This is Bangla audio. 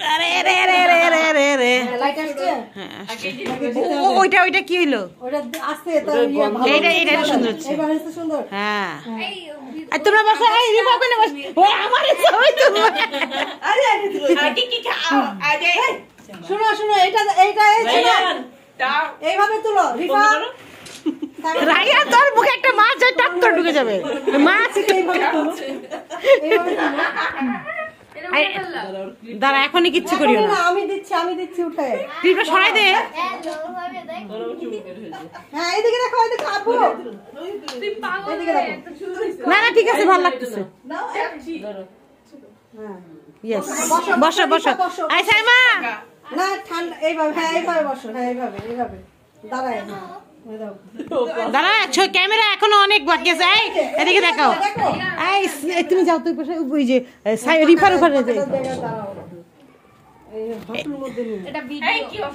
আরে রে রে রে রে রে রে লাইট আসছে ওইটা ওইটা কি হলো ওটা আসছে তো ভালো এইটা এইটা সুন্দর হচ্ছে এইবার হচ্ছে সুন্দর হ্যাঁ আর তোমরা বসো এই রিমা কোনে বস ওই আমারে ছবি তুলবো আরে আরে কি খাও আরে শুনো শুনো এইটা এইটা এই দাও এইভাবে তুলো রিফা রাইয়া তোর মুখে একটা মাছ যায় টক করে ঢুকে যাবে মাছ এইভাবে তুলো এইভাবে তুলো দাঁড়া এখনই কিচ্ছু করিও না আমি দিচ্ছি উঠে রিফা সরাই দে হ্যাঁ এইদিকে দেখো এইদিকে আপু তুই পাগল এইদিকে দেখো না না ঠিক আছে ভালো লাগতেছে নাও হ্যাঁ ইয়েস বসো বসো আই সাইমা না ঠান্ডা এইভাবে হ্যাঁ এইভাবে বসো হ্যাঁ এইভাবে দাঁড়ায় দাঁড়া ক্যামেরা এখনো অনেক বাকি আছে এই এদিকে দেখাও এই তুমি যাও তুই পাশে ওই যে রিফার উপরে দাঁড়াও এই হাঁটুর মধ্যে নিয়ে এটা ভিডিও